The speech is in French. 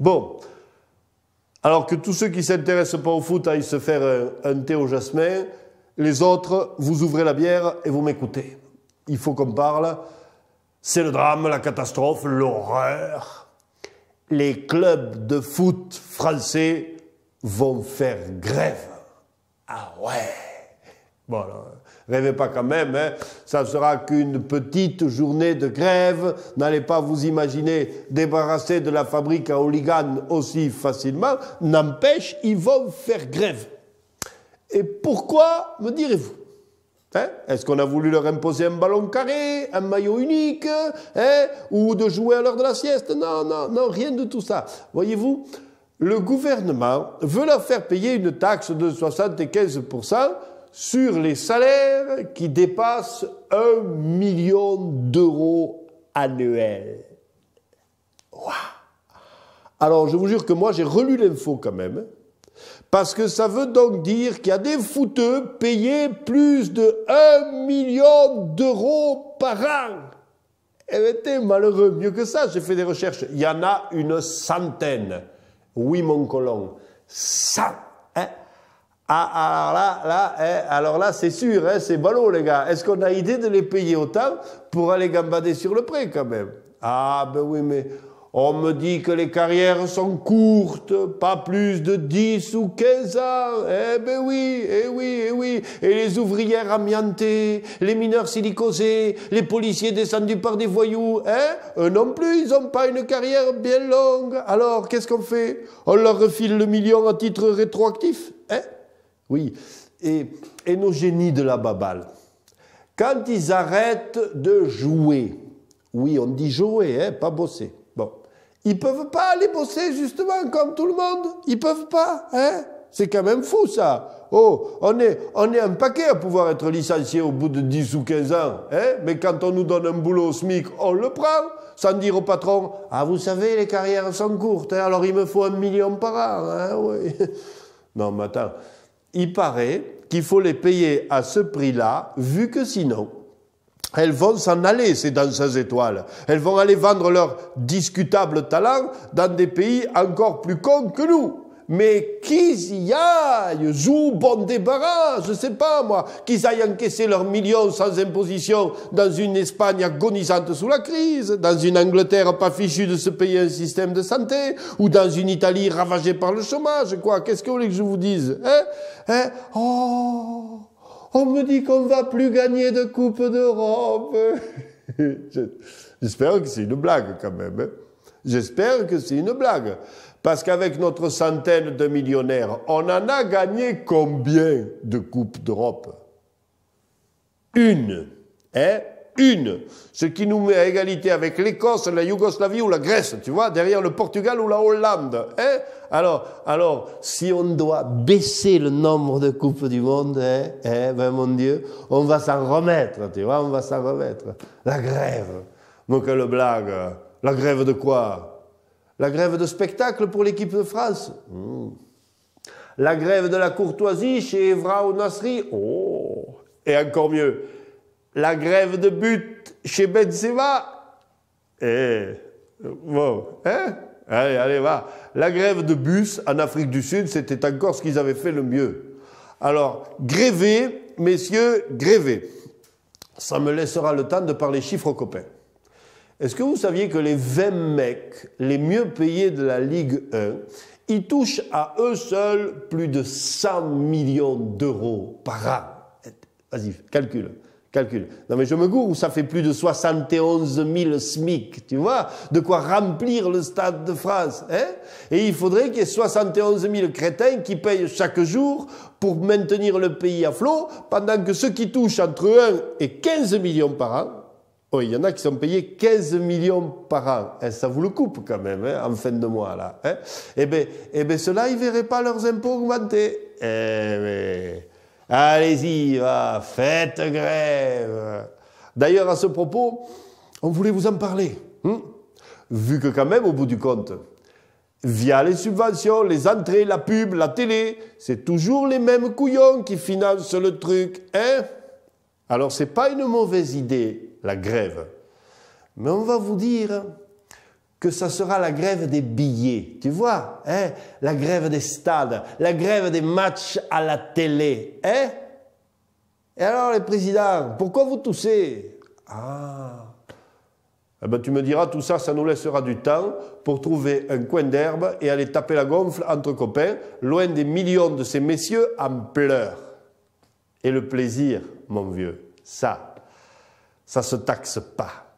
Bon, alors que tous ceux qui ne s'intéressent pas au foot aillent se faire un thé au jasmin, les autres, vous ouvrez la bière et vous m'écoutez. Il faut qu'on parle. C'est le drame, la catastrophe, l'horreur. Les clubs de foot français vont faire grève. Ah ouais. Bon, alors, rêvez pas quand même, hein. Ça sera qu'une petite journée de grève. N'allez pas vous imaginer débarrasser de la fabrique à hooligans aussi facilement. N'empêche, ils vont faire grève. Et pourquoi, me direz-vous? Hein? Est-ce qu'on a voulu leur imposer un ballon carré, un maillot unique, hein? Ou de jouer à l'heure de la sieste? Non, non, non, rien de tout ça. Voyez-vous, le gouvernement veut leur faire payer une taxe de 75% sur les salaires qui dépassent 1 million d'euros annuels. Wow. Alors, je vous jure que moi, j'ai relu l'info quand même, parce que ça veut donc dire qu'il y a des footeux payés plus de 1 million d'euros par an. Eh bien, t'es malheureux. Mieux que ça, j'ai fait des recherches. Il y en a une centaine. Oui, mon colon. 100. Hein? Alors là, c'est sûr, hein, c'est ballot, les gars. Est-ce qu'on a idée de les payer autant pour aller gambader sur le pré, quand même? Ah, ben oui, mais on me dit que les carrières sont courtes, pas plus de 10 ou 15 ans. Eh ben oui, eh oui, eh oui. Et les ouvrières amiantées, les mineurs silicosés, les policiers descendus par des voyous, hein? Eux non plus, ils n'ont pas une carrière bien longue. Alors, qu'est-ce qu'on fait? On leur refile le million à titre rétroactif, hein? Oui. Et nos génies de la baballe, quand ils arrêtent de jouer, oui, on dit jouer, hein, pas bosser. Bon. Ils peuvent pas aller bosser, justement, comme tout le monde. Ils peuvent pas, hein. C'est quand même fou, ça. Oh, on est un paquet à pouvoir être licencié au bout de 10 ou 15 ans, hein. Mais quand on nous donne un boulot au SMIC, on le prend, sans dire au patron, « Ah, vous savez, les carrières sont courtes, hein, alors il me faut 1 million par an, hein, oui. » Non, mais attends. Il paraît qu'il faut les payer à ce prix-là, vu que sinon, elles vont s'en aller, ces danseuses étoiles. Elles vont aller vendre leur discutable talent dans des pays encore plus cons que nous. Mais qu'ils y aillent, joue bon débarras, je sais pas moi, qu'ils aillent encaisser leurs millions sans imposition dans une Espagne agonisante sous la crise, dans une Angleterre pas fichue de se payer un système de santé, ou dans une Italie ravagée par le chômage, quoi. Qu'est-ce que vous voulez que je vous dise, hein? Oh, on me dit qu'on va plus gagner de Coupe d'Europe. J'espère que c'est une blague quand même, hein. J'espère que c'est une blague. Parce qu'avec notre centaine de millionnaires, on en a gagné combien de Coupes d'Europe? Une. Hein? Une. Ce qui nous met à égalité avec l'Écosse, la Yougoslavie ou la Grèce, tu vois, derrière le Portugal ou la Hollande. Hein? Alors, si on doit baisser le nombre de Coupes du Monde, ben mon Dieu, on va s'en remettre, tu vois, on va s'en remettre. La grève. Donc, quelle blague. La grève de quoi? La grève de spectacle pour l'équipe de France. La grève de la courtoisie chez Evra ou Nasri. Oh. Et encore mieux, la grève de but chez Benzema. Bon, hein? Allez, va. La grève de bus en Afrique du Sud, c'était encore ce qu'ils avaient fait le mieux. Alors, grévez, messieurs, grévez. Ça me laissera le temps de parler chiffres aux copains. Est-ce que vous saviez que les 20 mecs les mieux payés de la Ligue 1, ils touchent à eux seuls plus de 100 millions d'euros par an? Vas-y, calcule. Non mais je me gourre, ça fait plus de 71 000 SMIC, tu vois, de quoi remplir le Stade de France, hein? Et il faudrait qu'il y ait 71 000 crétins qui payent chaque jour pour maintenir le pays à flot, pendant que ceux qui touchent entre 1 et 15 millions par an, oh, il y en a qui sont payés 15 millions par an. Eh, ça vous le coupe quand même, hein, en fin de mois, là. Hein? Eh ben, ceux-là, ils ne verraient pas leurs impôts augmenter. Eh ben, allez-y, va, faites grève. D'ailleurs, à ce propos, on voulait vous en parler. Vu que quand même, au bout du compte, via les subventions, les entrées, la pub, la télé, c'est toujours les mêmes couillons qui financent le truc, hein? Alors, c'est pas une mauvaise idée, la grève. Mais on va vous dire que ça sera la grève des billets, tu vois, hein, la grève des stades, la grève des matchs à la télé, hein? Et alors les présidents, pourquoi vous toussez? Ah, eh ben, tu me diras, tout ça, ça nous laissera du temps pour trouver un coin d'herbe et aller taper la gonfle entre copains, loin des millions de ces messieurs en pleurs. Et le plaisir, mon vieux, ça se taxe pas.